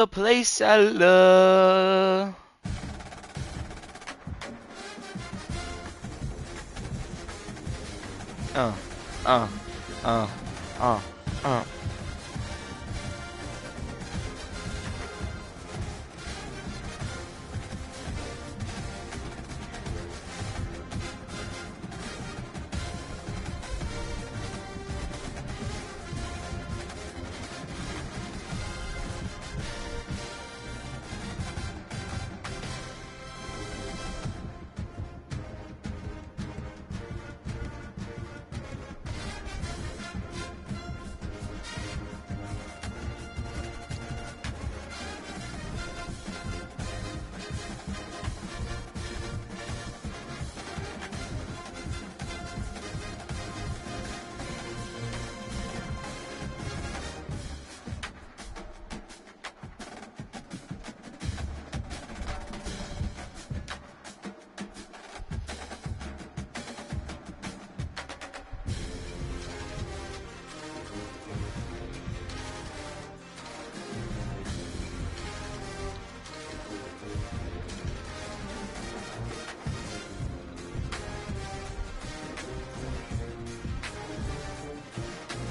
The place I love. Uh, uh, uh, uh, uh.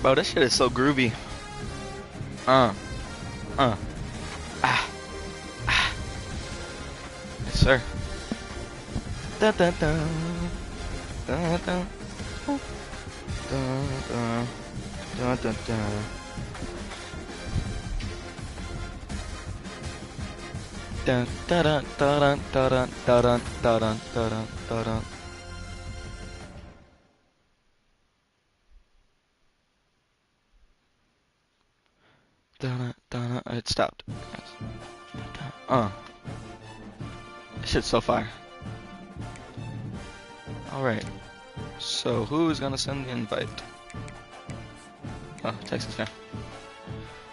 Bro, this shit is so groovy. Uh, ah, ah. Yes, sir. Dun, dun, dun. Dun, dun. Dun, dun. Dun, dun, dun. Dun, dun, dun, dun, dun, dun, dun, dun, dun, dun. Dun, dun, it stopped. This shit's so fire. Alright. So, who's gonna send the invite? Oh, Texas fan.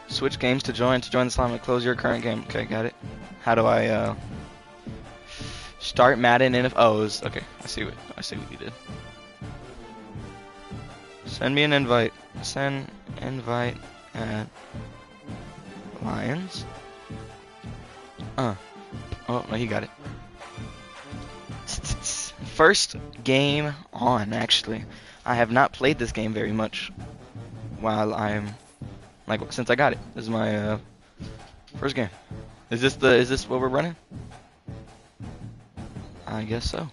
Switch games to join. To join the slime, close your current game. Okay, got it. How do I, start Madden and if... Oh, it was... Okay, I see what you did. Send me an invite. Send invite at Lions. Oh, no, he got it. First game on, actually. I have not played this game very much while I'm... Like, since I got it. This is my, first game. Is this what we're running? I guess so.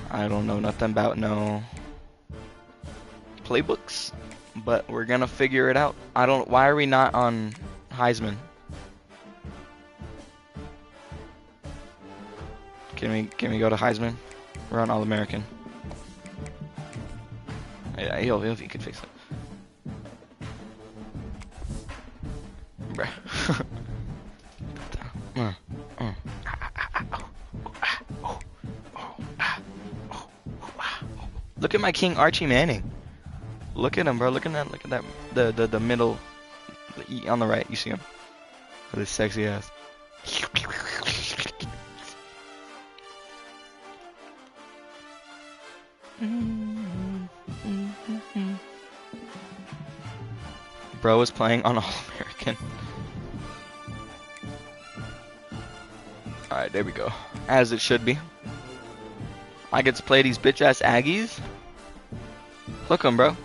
I don't know nothing about no playbooks, but we're gonna figure it out. Why are we not on Heisman? Can we go to Heisman? We're on All-American. Yeah, he could fix it. Bruh. Look at my King Archie Manning. Look at him, bro. Look at that. The middle, the E on the right. You see him? With his sexy ass. Bro is playing on All-American. Alright, there we go. As it should be. I get to play these bitch-ass Aggies. Hook 'em, bro.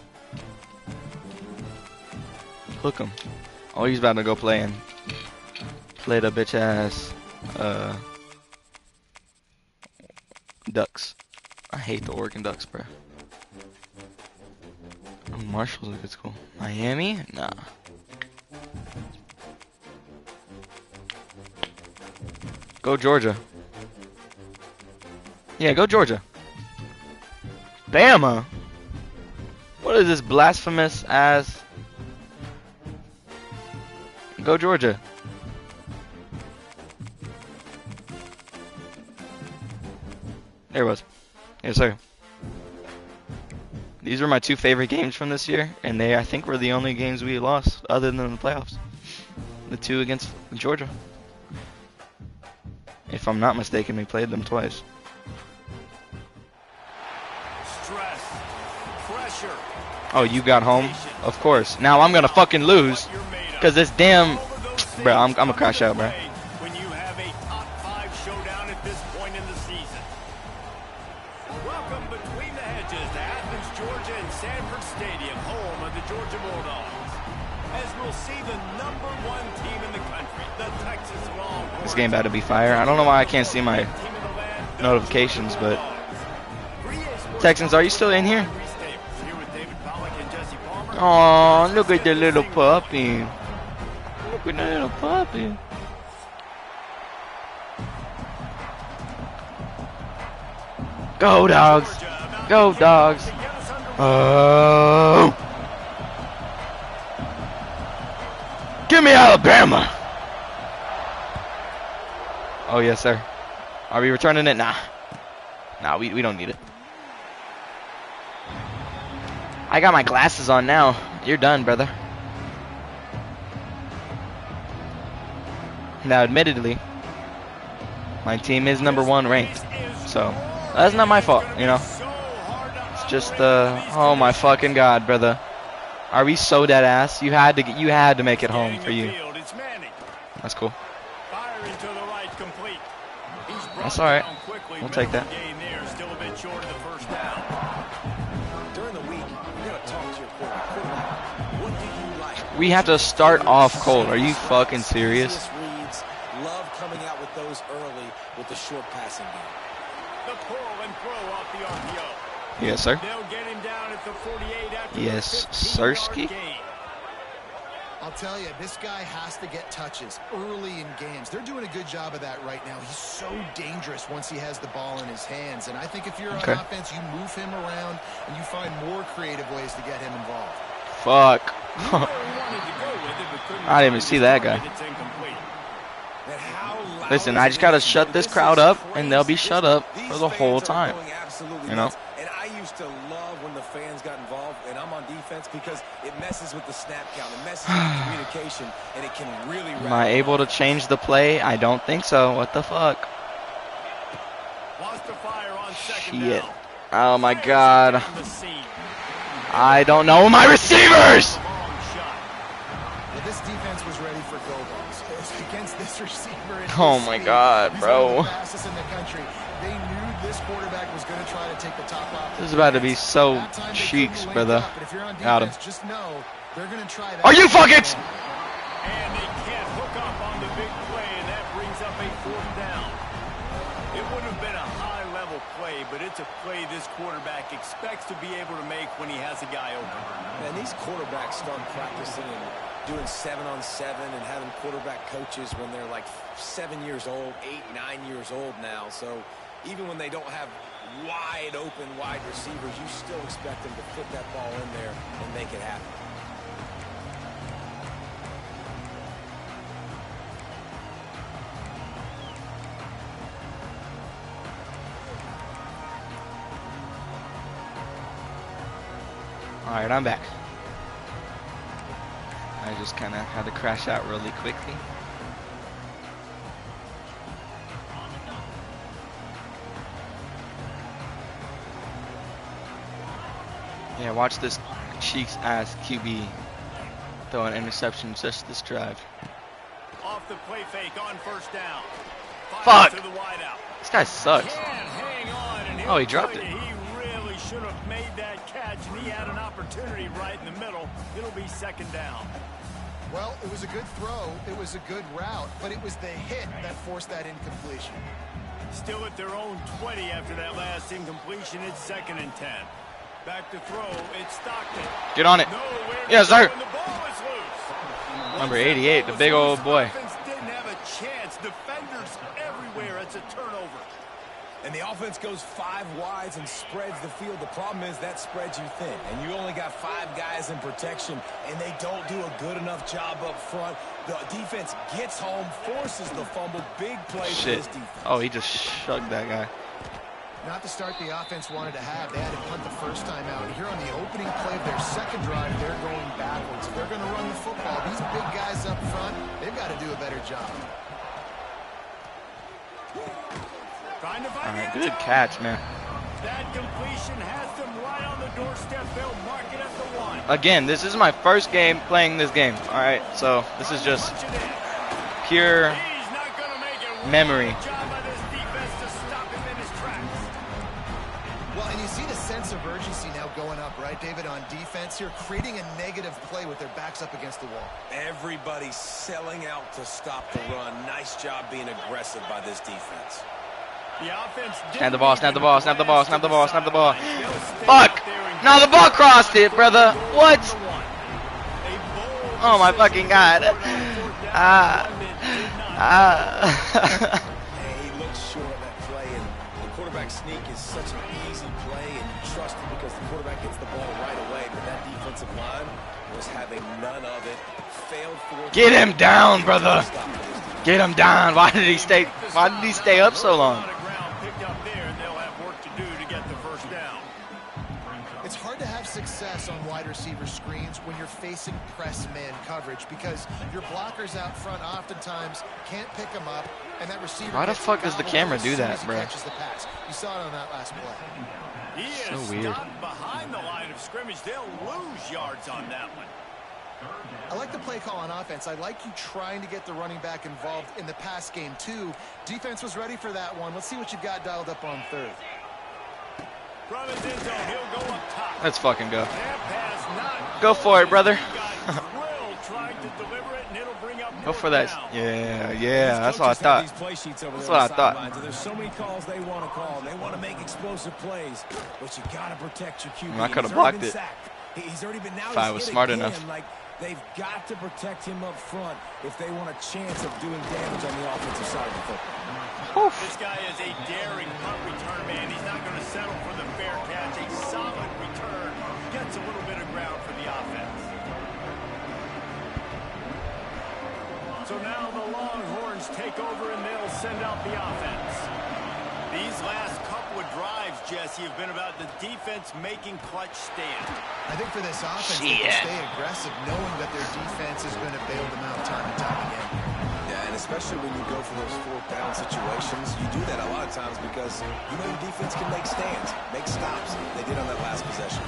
Hook 'em. Oh, he's about to go play the bitch-ass Ducks. I hate the Oregon Ducks, bro. Oh, Marshall's a good school. Miami? Nah. Go Georgia. Yeah, go Georgia. Bama? What is this blasphemous ass? Go Georgia. There it was. Yes, sir. These were my two favorite games from this year, and they, I think, were the only games we lost other than the playoffs. The two against Georgia. If I'm not mistaken, we played them twice. Stress, pressure. Oh, you got home? Of course. Now I'm gonna fucking lose. Because this damn... Bro, I'm gonna crash out, bro. When you have a top 5 showdown at this point in the season. Welcome between the hedges to Athens, Georgia and Sanford Stadium, home of the Georgia Bulldogs. As we'll see the #1 team in the country, the Texas Longhorns. This game about to be fire. I don't know why I can't see my notifications, but Texans, are you still in here? Oh, look at the little puppy. Look at the little puppy. Go Dogs. Go Dogs. Oh. Give me Alabama. Oh, yes, sir. Are we returning it? Nah. Nah, we don't need it. I got my glasses on now. You're done, brother. Now, admittedly, my team is #1 ranked. So, that's not my fault, you know. It's just oh my fucking god, brother. Are we so dead ass? You had to make it home for you. That's cool. That's all right. We'll take that. We have to start off cold. Are you fucking serious? Love coming out with those early with the short passing game. The pull and throw off the RPO. Yes, sir. They'll get him down at the 48 after Yes, the 15-yard Sirski. gain. I'll tell you, this guy has to get touches early in games. They're doing a good job of that right now. He's so dangerous once he has the ball in his hands. And I think if you're on offense, you move him around and you find more creative ways to get him involved. Fuck. I didn't even see that guy. Listen, I just gotta shut this crowd up, and they'll be shut up for the whole time. You know? And I used to love when the fans got involved, and I'm on defense because it messes with the snap count, it messes with the communication, and it can really. Am I able to change the play? I don't think so. What the fuck? Shit. Oh my god. I don't know my receivers! Well, this defense was ready for go balls. Against this receiver. Oh my god, bro. They knew this quarterback was going to try to take the top off. This is about to be so cheeks, brother. Got him. Just know they're going to try that. Are you fucking? And they can't hook up on the big play, and that brings up a 4th down. It would have been a high-level play, but it's a play this quarterback expects to be able to make when he has a guy open. And these quarterbacks start practicing and doing 7-on-7 and having quarterback coaches when they're like 7 years old, 8, 9 years old now. So even when they don't have wide open wide receivers, you still expect them to put that ball in there and make it happen. All right, I'm back. I just kind of had to crash out really quickly. Yeah, watch this cheeks ass QB throw an interception just this drive. Off the play fake on 1st down. Fuck! To the wide out. This guy sucks. Can't hang on, and Oh, he dropped it. He really should have made that catch, and he had an opportunity right in the middle. It'll be 2nd down. Well, it was a good throw. It was a good route, but it was the hit that forced that incompletion. Still at their own 20 after that last incompletion. It's 2nd and 10. Back to throw. It's Stockton. Get on it. Nowhere Yes, sir. and the ball is loose. Number 88, the big old boy. Offense didn't have a chance. Defenders everywhere. It's a turnover. And the offense goes 5 wides and spreads the field. The problem is that spreads you thin, and you only got 5 guys in protection, and they don't do a good enough job up front. The defense gets home, forces the fumble. Big play for this defense. Oh, he just shucked that guy. Not the start the offense wanted to have. They had to punt the first time out. Here on the opening play of their 2nd drive, they're going backwards. If they're going to run the football, these big guys up front, they've got to do a better job. All right, good catch, man. That completion has them right on the doorstep. They'll mark it at the 1. Again, this is my first game playing this game. All right, so this is just pure He's not gonna make it. memory. Good job by this defense to stop him in his tracks. Well, and you see the sense of urgency now going up, right, David, on defense here, creating a negative play with their backs up against the wall. Everybody's selling out to stop the run. Nice job being aggressive by this defense. The offense Snap the ball, snap the ball, snap the ball, snap the ball, snap the ball. They'll stay Fuck! out there and Now the ball crossed it, brother. What? A bold Oh my decision fucking god. to score on fourth down. Ah. One that did not Ah. Hey, he looks short of that play, and the quarterback sneak is such an easy play, and you trust it because the quarterback gets the ball right away, but that defensive line was having none of it. Failed for Get him down, brother. Get him down. Why did he stay up so long? lot of ground picked up there, and they'll have work to do to get the first down. It's hard to have success on wide receiver screens when you're facing press man coverage because your blockers out front oftentimes can't pick them up, and that receiver. Why the gets fuck does the gobbled camera as do soon that, as he bro? catches the pass. You saw it on that last play. He So is weird. stopped behind the line of scrimmage. They'll lose yards on that one. I like the play call on offense. I like you trying to get the running back involved in the pass game too. Defense was ready for that one. Let's see what you've got dialed up on third. From his end zone, he'll go up top. Let's fucking go. That pass not Go for it, brother. He got drilled trying to deliver it, and it'll bring up Go fourth for that. down. Yeah, that's what I thought. That's what I thought. There's so many calls they want to call. They want to make explosive plays, but you got to protect your QB. I coulda He's already blocked been it. sacked. He's already been now. If I he's was hit smart again. enough. Like they've got to protect him up front if they want a chance of doing damage on the offensive side of the football. This guy is a daring punt return man. He's not going to settle for the fair catch. A solid return gets a little bit of ground for the offense. So now the Longhorns take over and they'll send out the offense. These last couple of drives, Jesse, have been about the defense making clutch stand. I think for this offense, they can stay aggressive knowing that their defense is going to bail them out time and time again. Yeah, and especially when you go for those fourth down situations, you do that a lot of times because you know your defense can make stands, make stops. They did on that last possession.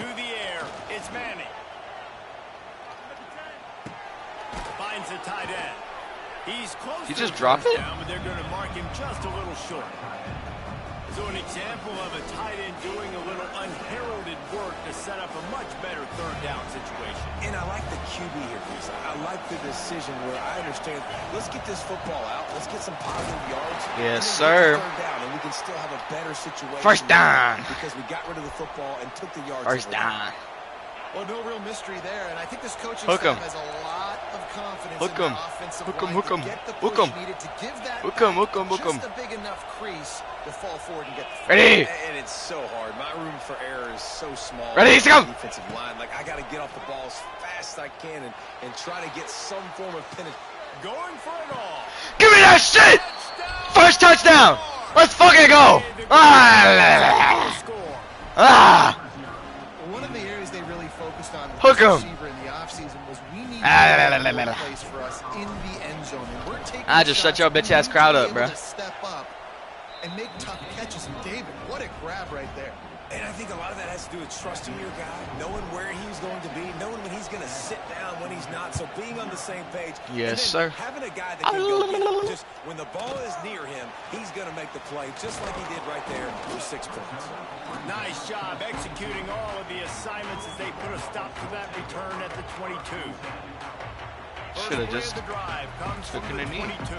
To the air, it's Manning. Finds the tight end. He's close. He to just the dropped first it? down, but they're going to mark him just a little short. So an example of a tight end doing a little unheralded work to set up a much better third down situation. And I like the QB here, Chris. I like the decision where I understand, let's get this football out. Let's get some positive yards. Yes, and sir. then get the third down, and we can still have a better situation. First down. Because we got rid of the football and took the yards. First away. down. Well, no real mystery there, and I think this coaching Hook 'em. staff has a lot of confidence Hook in 'em. the offensive Hook 'em, line hook 'em. to get the Hook push 'em. needed to give that Hook 'em, hook 'em, hook 'em. just a big enough crease to fall forward and get the Ready? And it's so hard. My room for error is so small. Ready, let's go. Defensive line. Like, I got to get off the ball as fast as I can and try to get some form of penetration. Going for it all. Give me that shit! First touchdown! Let's fucking go! Ah! Score. Ah! One of the areas they really focused on Hook 'em. receiver in the offseason was we need Ah, a place for us in the end zone. And we're taking I just shut shots. your We bitch ass need crowd to be up, able bro. to step up and make tough catches. And David, what a grab right there. And I think a lot of that has to do with trusting your guy, knowing where he's going to be, knowing when he's going to sit down, when he's not. So being on the same page. Yes, and then sir. Having a guy that can go get just when the ball is near him, he's going to make the play just like he did right there for 6 points. Nice job executing all of the assignments as they put a stop to that return at the 22. Should have First play just of the drive comes from took the it in. 22.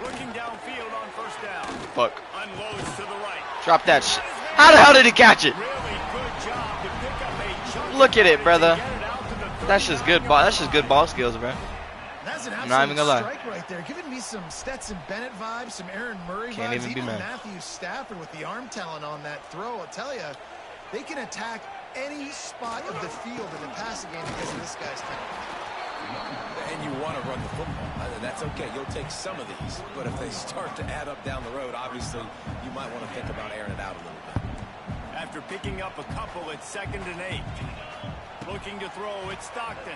Looking downfield on first down. Fuck. Unloads to the right. Drop that shit. How the hell did he catch it? Really good job to pick up a chunk. Look at it, of brother. to get it out to the That's just good ball. That's just good ball skills, bro. That's an I'm not even absolute gonna lie. strike right there, giving me some Stetson Bennett vibes, some Aaron Murray Can't vibes, even be mad. Matthew Stafford with the arm talent on that throw. I'll tell you, they can attack any spot of the field in the passing game because of this guy's talent. And you want to run the football. That's okay. You'll take some of these. But if they start to add up down the road, obviously, you might want to think about airing it out a little bit. After picking up a couple, it's 2nd and 8. Looking to throw, it's Stockton.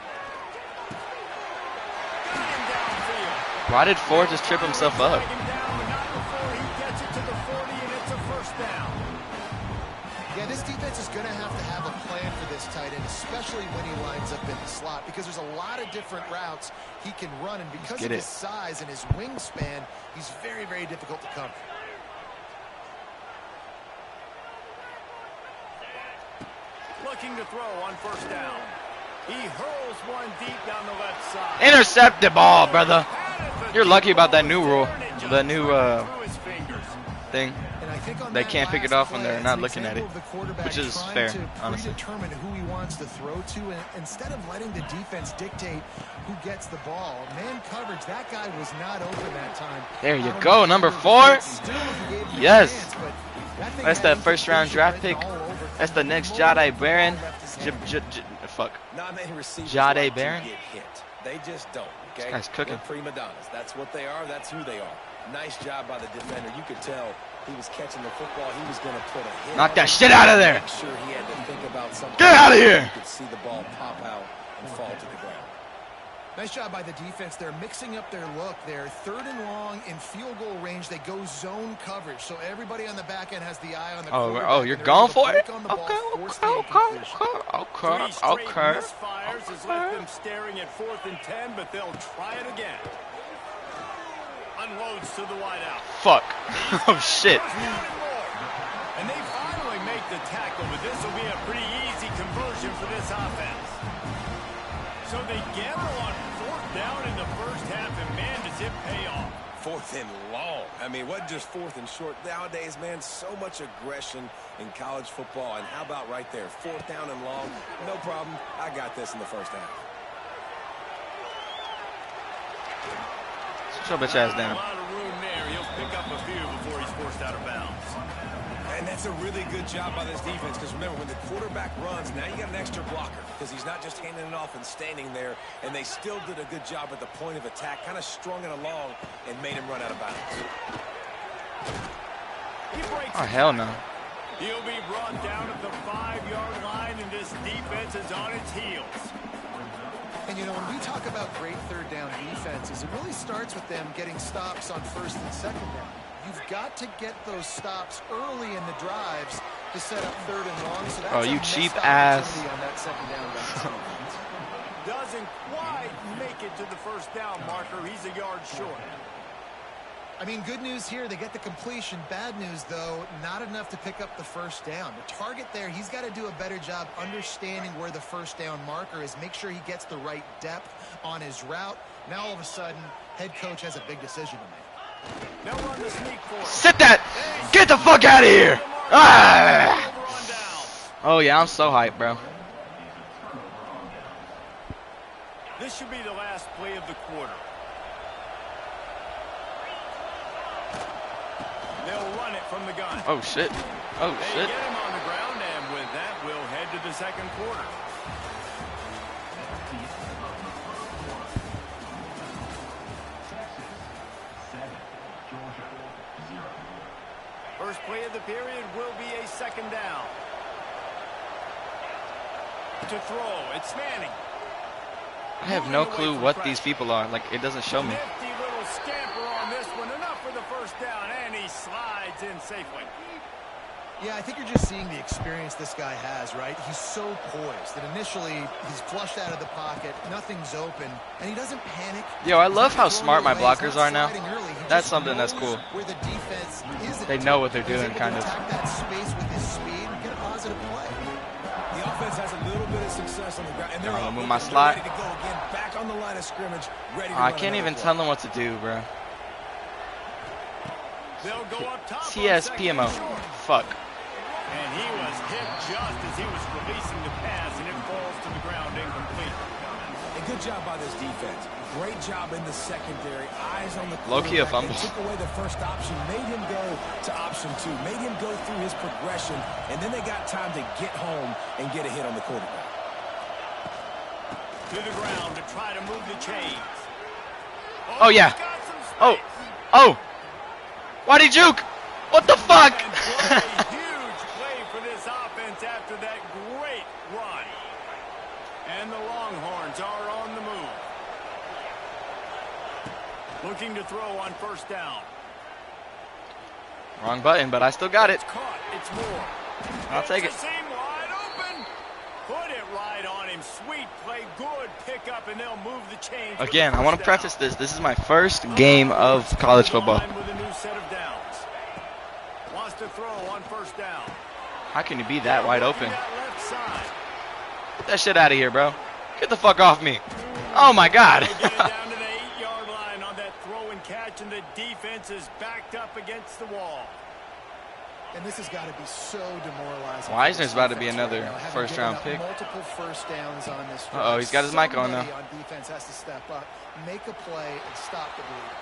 Got him downfield. Why did Ford just trip himself up? Drag him down, but not before he gets it to the 40, and it's a first down. Yeah, this defense is going to have a plan for this tight end, especially when he lines up in the slot because there's a lot of different routes he can run, and because of his size and his wingspan, he's very, very difficult to cover. Looking to throw on first down. He hurls one deep down the left side. Intercept the ball, brother. You're lucky about that new rule, the new thing. They can't pick it off when they're not looking at it, which is fair, honestly. Determine who he wants to throw to, and instead of letting the defense dictate who gets the ball, man coverage, that guy was not open that time. There you go, number 4. Yes, that's that first-round draft pick. That's the next Jahdae Barron. Fuck. Jahdae Barron. They just don't. Okay? This guy's cooking. They're prima donnas. That's what they are. That's who they are. Nice job by the defender. You could tell he was catching the football. He was going to put a hit. Knock that shit out of there. Make sure he had to think about something. Get out of here. You could see the ball pop out and fall to the ground. Nice job by the defense. They're mixing up their look. They're 3rd and long in field goal range. They go zone coverage, so everybody on the back end has the eye on the quarterback. Oh, you're going for it? Three Okay. misfires has left them staring at 4th and 10, but they'll try it again. Unloads to the wideout. Fuck. Oh, shit. And they finally make the tackle, but this will be a pretty easy conversion for this offense. So they gamble on 4th down in the first half, and man, does it pay off. 4th and long. I mean, what just 4th and short? Nowadays, man, so much aggression in college football. And how about right there? 4th down and long. No problem. I got this in the first half. Shut your bitch ass down. A lot of room there. He'll pick up a few before he's forced out of bounds. And that's a really good job by this defense, because remember, when the quarterback runs, now you got an extra blocker, because he's not just handing it off and standing there, and they still did a good job at the point of attack, kind of strung it along and made him run out of bounds. Oh, hell no. He'll be brought down at the 5-yard line, and this defense is on its heels. And, you know, when we talk about great 3rd down defenses, it really starts with them getting stops on 1st and 2nd down. You've got to get those stops early in the drives to set up 3rd and long. So that's you cheap ass. On that 2nd down. Doesn't quite make it to the first down marker. He's a yard short. I mean, good news here, they get the completion. Bad news, though, not enough to pick up the first down. The target there, he's got to do a better job understanding where the first down marker is, make sure he gets the right depth on his route. Now, all of a sudden, head coach has a big decision to make. Now run the sneak for it. Sit that! Get the fuck out of here! Ah! Oh, yeah, I'm so hyped, bro. This should be the last play of the quarter. They'll run it from the gun. Oh, shit. Oh, They shit. get him on the ground, and with that, we'll head to the second quarter. First play of the period will be a 2nd down. To throw, it's Manning. I have no clue what these people are. Like, it doesn't show me. Nifty little scamper on this one. Enough for the first down, and he slides in safely. Yeah, I think you're just seeing the experience this guy has, right? He's so poised that initially he's flushed out of the pocket, nothing's open, and he doesn't panic. Yo, I love how smart my blockers are now. That's something that's cool. Where the defense is, They know what they're doing, kind of. Attack that space with his speed and get a positive play. The offense has a little bit of success on the ground, and they're I'll move my slot. ready to go again, back on the line of scrimmage, ready to I run can't another even play. tell them what to do, bro. They'll go up top. CSPMO. Fuck. And he was hit just as he was releasing the pass, and it falls to the ground incomplete. A good job by this defense. Great job in the secondary. Eyes on the Low-key a quarterback. fumble. They took away the first option, made him go to option 2, made him go through his progression, and then they got time to get home and get a hit on the quarterback. To the ground to try to move the chains. Oh, yeah. He's got some space. Oh. Oh. Why'd he juke? What the fuck? And what a huge play for this offense after that great run. And the Longhorns are on the move. Looking to throw on first down. Wrong button, but I still got it. It's caught. It's Moore. I'll take it. Seam wide open. Put it right on time. Sweet play. Good pickup, and they'll move the chains. Again, I want to preface this. This is my first game of college football. With a new set of downs. Wants to throw on first down. How can you be that wide open? Left side. Get that shit out of here, bro. Get the fuck off me. Oh my God. Get it down to the 8-yard line on that throw and catch, and the defense is backed up against the wall. And this has got to be so demoralizing. Wisner's about to be another first-round pick. Multiple first downs on this. Uh-oh, he's got his mic on now. Somebody on defense has to step up, make a play, and stop the bleed.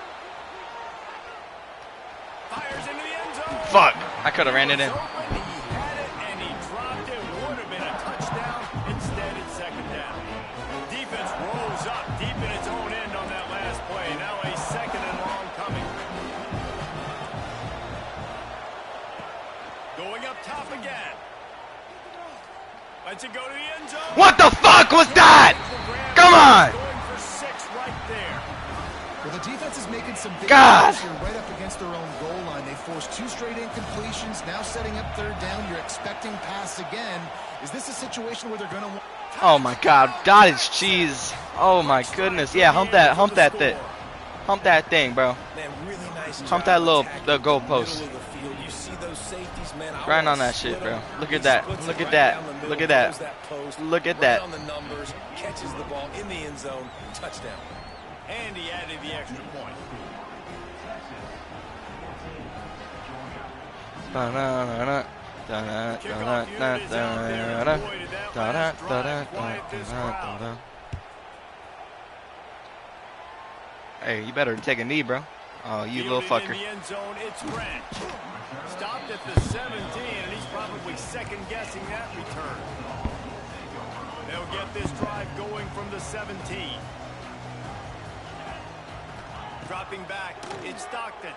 Fires into the end zone. Fuck. I could have ran it in. He had it, and he dropped it. Would have been a touchdown. Instead, it's second down. Defense rolls up deep in its own end on that last play. Now a second and long coming. Going up top again. Lets it go to the end zone. What the fuck was that? Come on. Going for 6 right there. Well, the defense is making some big God. plays here right up against their own goal line. They forced 2 straight incompletions. Now setting up third down. You're expecting pass again. Is this a situation where they're going to... Oh my God. God is cheese. Oh my goodness. Yeah, hump that thing. Hump that thing, bro. Man, really nice Hump job that little attacking the the goalpost. middle of the field. You see those safeties, man. I Grind wanna on that split shit, bro. them. Look He at that. splits Look it at right that. down the middle, Look at throws that. post, Look at right that. on the numbers, catches the ball in the end zone, touchdown. And he added the extra point. Da-na-na-na. Kickoff unit is out there. And boy, did that last drive quiet this crowd. Hey, you better take a knee, bro. Oh, you little Fielded fucker. in the end zone, it's French. Stopped at the 17, and he's probably second-guessing that return. They'll get this drive going from the 17. Dropping back, it's Stockton.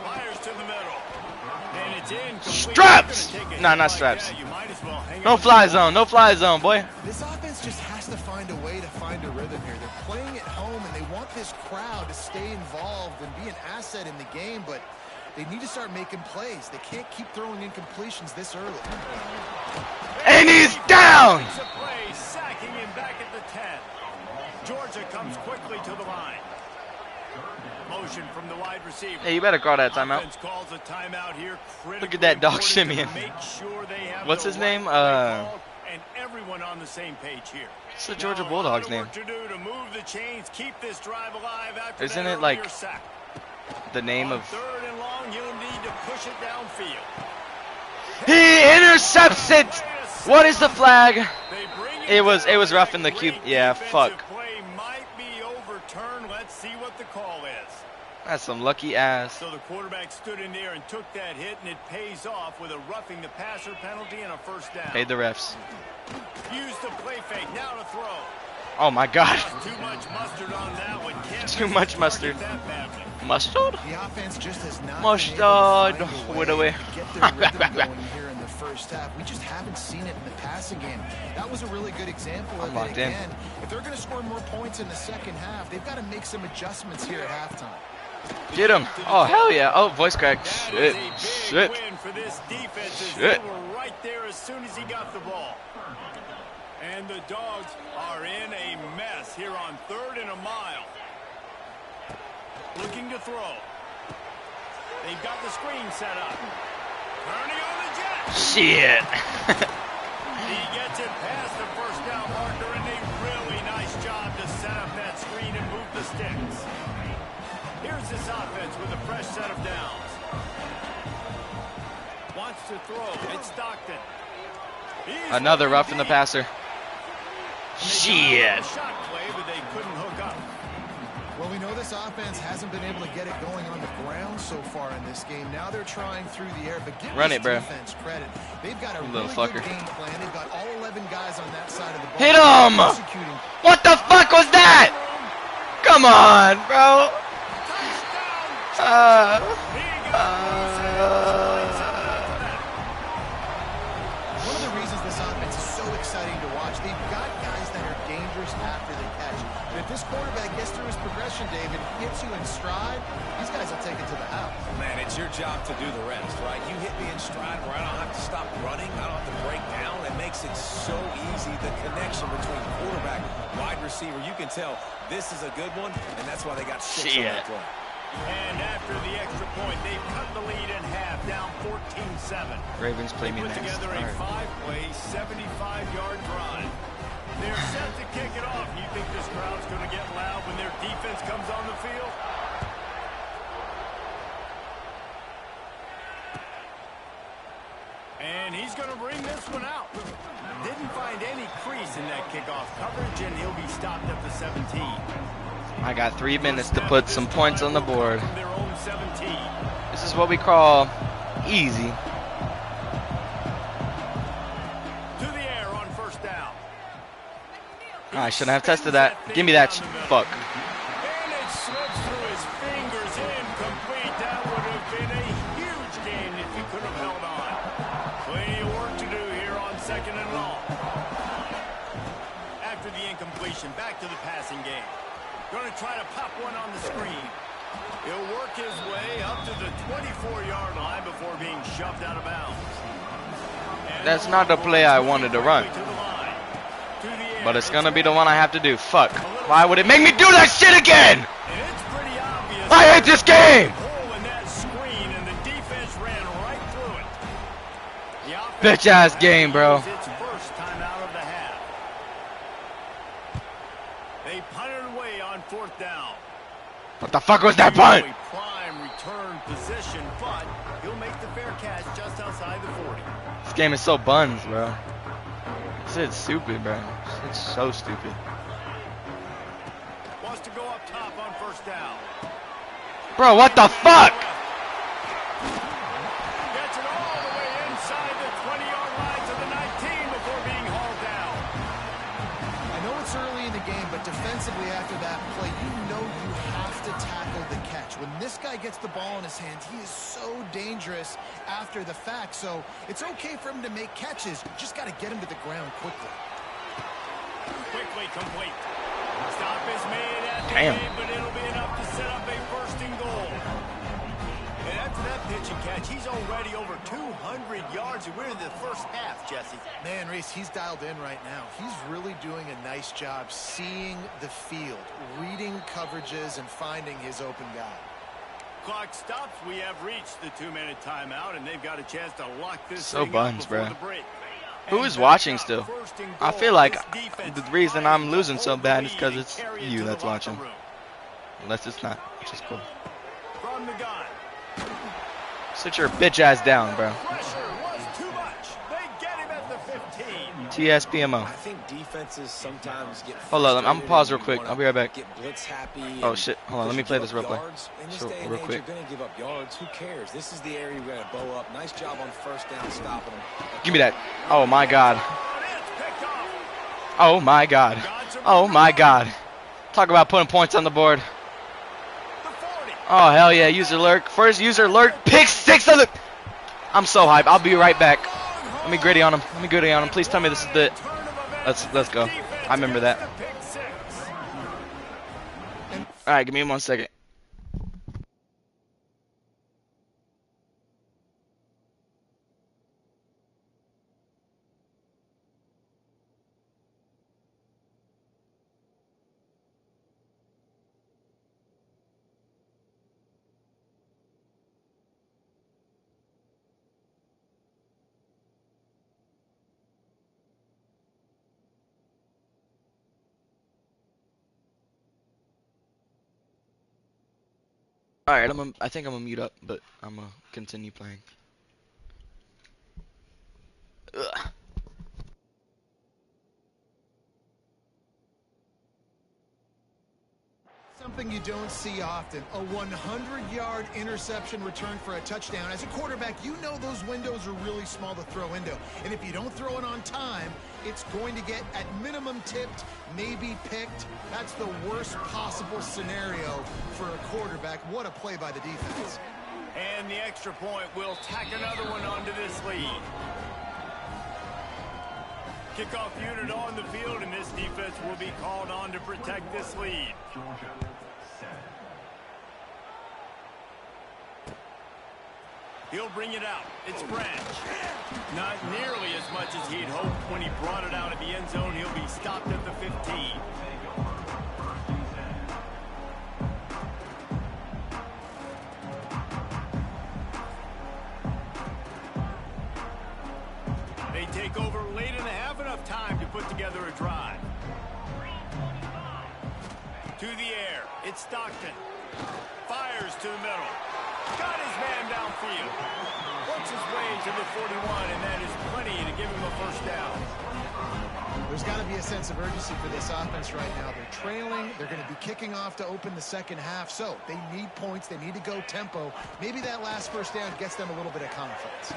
Fires to the middle. And it's in. Straps! Nah, not straps. No fly zone. No fly zone, boy. This offense just has to find a way to find a rhythm here. They're playing at home, and they want this crowd to stay involved and be an asset in the game, but they need to start making plays. They can't keep throwing incompletions this early. And he's down! Makes a play, sacking him back at the 10. Georgia comes quickly to the line. Motion from the wide receiver. Hey, you better call that timeout. Offense calls a timeout here. Look at that dog Critically Simeon. important to make sure they have What's the his right name? play call and everyone on the same page here. What's the Georgia Now, Bulldogs a lot name? of work to do to move the chains, keep this drive alive after Isn't that it like earlier sack. the name On of... third and long, he'll need to push it downfield. He intercepts it! What is the flag? They bring It was down. rough in the cube. Great Yeah, defensive fuck. Play might be overturned. Let's see what the call is. That's some lucky ass. So the quarterback stood in there and took that hit, and it pays off with a roughing the passer penalty and a first down. Paid the refs. Use the play fake. Now to throw. Oh my God. Too much mustard on that one. Can't Too miss much the mustard. target that badly. Mustard? The offense just has not Mustard. been able to find a With way a way. to get their rhythm going here in the first half. We just haven't seen it in the passing game. That was a really good example of I'm it locked in. again. If they're going to score more points in the second half, they've got to make some adjustments here at halftime. Get him. Oh, hell yeah. Oh, voice crack. That Shit. is a big Shit. win for this defense as Shit. they were right there as soon as he got the ball. And the Dogs are in a mess here on 3rd and a mile. Looking to throw. They've got the screen set up. Turning on the jet. Shit. He gets it past the first down marker, and a really nice job to set up that screen and move the sticks. Here's this offense with a fresh set of downs. Wants to throw. It's Stockton. He's Another rough in the deep. passer. Shit. Shot play, but they couldn't hook up. Well, we know this offense hasn't been able to get it going on the ground so far in this game. Now they're trying through the air, but give Run this it, bro. defense credit. They've got a You really little good fucker. game plan. They've got all 11 guys on that side of the ball. Hit him! Executing. What the fuck was that? Come on, bro. One of the reasons this offense is so exciting to watch, they've got guys that are dangerous at after the catch. And if this quarterback gets through his progression, David, hits you in stride, these guys will take it to the house. Man, it's your job to do the rest, right? You hit me in stride where I don't have to stop running. I don't have to break down. It makes it so easy, the connection between quarterback, wide receiver. You can tell this is a good one, and that's why they got 6 on that play. And after the extra point, they've cut the lead in half, down 14-7. Ravens play me put next. together a 5-play, 75-yard drive. They're set to kick it off. You think this crowd's going to get loud when their defense comes on the field? And he's going to bring this one out. Didn't find any crease in that kickoff coverage, and he'll be stopped at the 17. I got 3 minutes to put some points on the board. This is what we call easy. To the air on first down. I shouldn't have tested that. Give me that. Fuck. And it slips through his fingers, incomplete. That would have been a huge gain if he could have held on. Plenty of work to do here on 2nd and long. After the incompletion, back to the passing game. Going to try to pop one on the screen. He'll work his way up to the 24-yard line before being shoved out of bounds. And That's not the play I wanted to run. But it's going to be the one I have to do. Fuck. Why would it make me do that shit again? And it's pretty obvious. I hate this game. Hole in that screen, and the defense ran right through it. Bitch ass game, bro. Its first time out of the half. They punted away on 4th down. What the fuck was that punt? Prime return position, but he'll make the fair catch just outside the 40. This game is so buns, bro. This is stupid, bro. It's so stupid. Wants to go up top on 1st down. Bro, what the fuck? Gets it all the way inside the 20-yard line to the 19 before being hauled down. I know it's early in the game, but defensively after that play, you know you have to tackle the catch. When this guy gets the ball in his hands, he is so dangerous after the fact. So it's okay for him to make catches. You just got to get him to the ground quickly. Quickly complete. Stop is made at the Damn. game, but it'll be enough to set up a 1st and goal. And after that pitch and catch, he's already over 200 yards. And we're in the first half, Jesse. Man, Reese, he's dialed in right now. He's really doing a nice job seeing the field, reading coverages, and finding his open guy. Clock stops. We have reached the 2-minute timeout, and they've got a chance to lock this So thing buns, up before bro. the break. Who is watching still? I feel like the reason I'm losing so bad is because it's you that's watching. Unless it's not, which is cool. From the gun. Sit your bitch ass down, bro. Pressure was too much. They get him at the 15. TSPMO. I think defenses sometimes get Hold on, I'm gonna pause real quick. I'll be right back. Get blitz happy. Oh shit, hold on, let me play this real quick. In this So, day and real age, quick. you're going to give up yards. Who cares? This is the area we're going to bow up. Nice job on 1st down stopping them. Give me that. Oh my god. It's picked off. Oh my god. Oh my god. Talk about putting points on the board. The 40. Oh hell yeah, user lurk. First user lurk. Pick 6 of the. I'm so hyped. I'll be right back. Let me gritty on him. Let me gritty on him. Please tell me this is the. Let's go. I remember that. All right, give me 1 second. All right, I think I'm gonna mute up, but I'm gonna continue playing. Ugh. Something you don't see often, a 100-yard interception return for a touchdown. As a quarterback, you know those windows are really small to throw into. And if you don't throw it on time, it's going to get at minimum tipped, maybe picked. That's the worst possible scenario for a quarterback. What a play by the defense. And the extra point will tack another one onto this lead. Kickoff unit on the field, and this defense will be called on to protect this lead. He'll bring it out. It's Branch. Not nearly as much as he'd hoped when he brought it out of the end zone. He'll be stopped at the 15. They take over late in the half, enough time to put together a drive. To the air, it's Stockton. Fires to the middle. Got his man downfield. Works his way to the 41, and that is plenty to give him a first down. There's got to be a sense of urgency for this offense right now. They're trailing. They're going to be kicking off to open the second half. So they need points. They need to go tempo. Maybe that last first down gets them a little bit of confidence.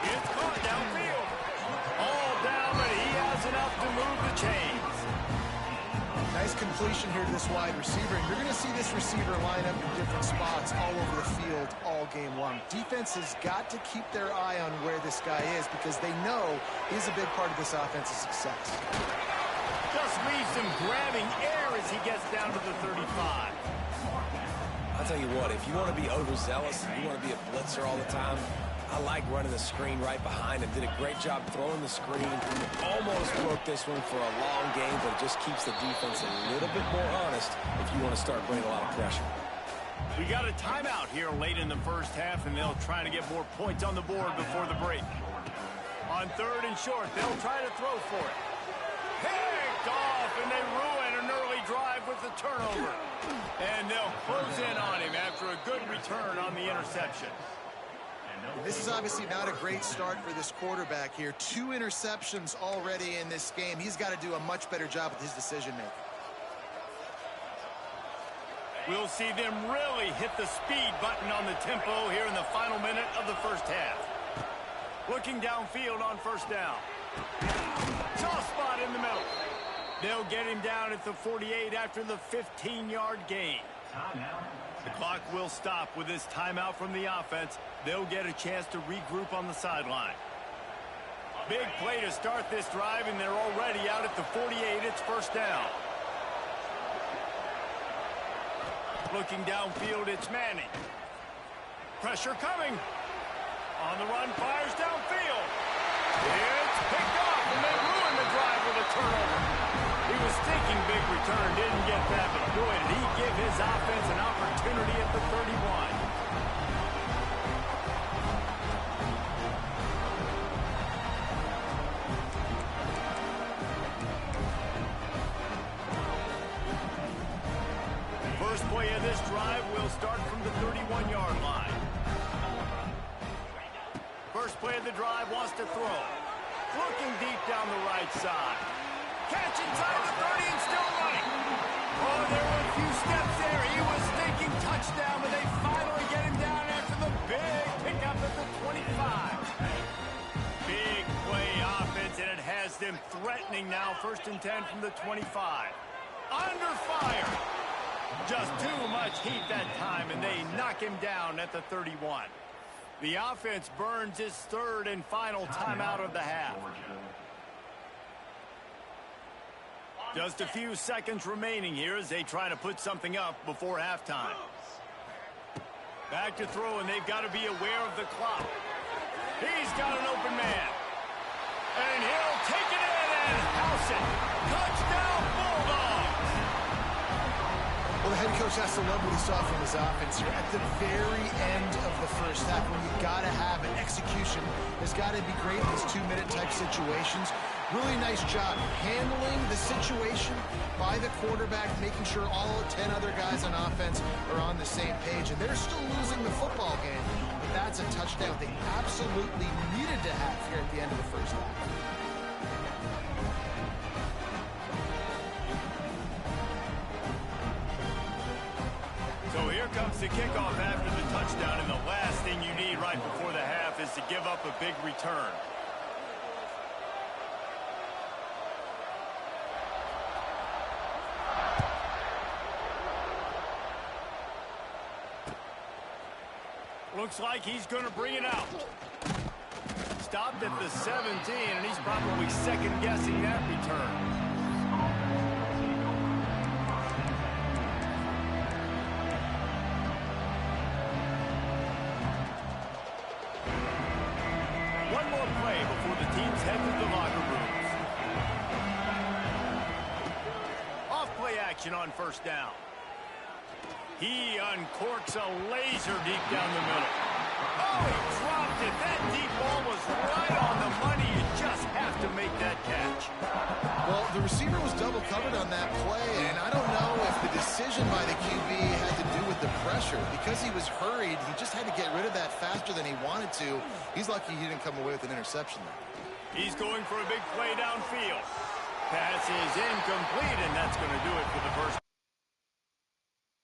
It's caught downfield. All down, but he has enough to move the chains. Nice completion here to this wide receiver. And you're going to see this receiver line up in different spots all over the field all game long. Defense has got to keep their eye on where this guy is because they know he's a big part of this offense's success. Just leaves him grabbing air as he gets down to the 35. I'll tell you what, if you want to be overzealous, you want to be a blitzer all the time, I like running the screen right behind him. Did a great job throwing the screen. Almost broke this one for a long game, but it just keeps the defense a little bit more honest if you want to start bringing a lot of pressure. We got a timeout here late in the first half, and they'll try to get more points on the board before the break. On 3rd and short, they'll try to throw for it. Picked off, and they ruin an early drive with the turnover. And they'll close in on him after a good return on the interception. This is obviously not a great start for this quarterback here. 2 interceptions already in this game. He's got to do a much better job with his decision-making. We'll see them really hit the speed button on the tempo here in the final minute of the first half. Looking downfield on first down. Soft spot in the middle. They'll get him down at the 48 after the 15-yard gain. The clock will stop with this timeout from the offense. They'll get a chance to regroup on the sideline. Big play to start this drive, and they're already out at the 48. It's first down. Looking downfield, it's Manning. Pressure coming. On the run, fires downfield. It's picked off, and they ruin the drive with a turnover. He was thinking big return, didn't get that, but boy, did he give his offense an opportunity at the 31. First play of this drive will start from the 31-yard line. First play of the drive wants to throw. Looking deep down the right side. Catch inside the 30 and still running. Oh, there were a few steps there. He was thinking touchdown, but they finally get him down after the big pickup at the 25. Big play offense, and it has them threatening now. 1st and 10 from the 25. Under fire. Just too much heat that time, and they knock him down at the 31. The offense burns its 3rd and final timeout of the half. Just a few seconds remaining here as they try to put something up before halftime. Back to throw, and they've got to be aware of the clock. He's got an open man. And he'll take it in and house it. Touchdown, Bulldogs! Well, the head coach has to love what he saw from his offense here. At the very end of the first half, when you got to have an execution, has got to be great in these 2-minute type situations. Really nice job handling the situation by the quarterback, making sure all 10 other guys on offense are on the same page. And they're still losing the football game, but that's a touchdown they absolutely needed to have here at the end of the first half. So here comes the kickoff after the touchdown, and the last thing you need right before the half is to give up a big return. Looks like he's going to bring it out. stopped at the 17, and he's probably second-guessing that return. One more play before the teams head to the locker rooms. Off-play action on first down. He uncorks a laser deep down the middle. Oh, he dropped it. That deep ball was right on the money. You just have to make that catch. Well, the receiver was double covered on that play, and I don't know if the decision by the QB had to do with the pressure. Because he was hurried, he just had to get rid of that faster than he wanted to. He's lucky he didn't come away with an interception there. He's going for a big play downfield. Pass is incomplete, and that's going to do it for the first.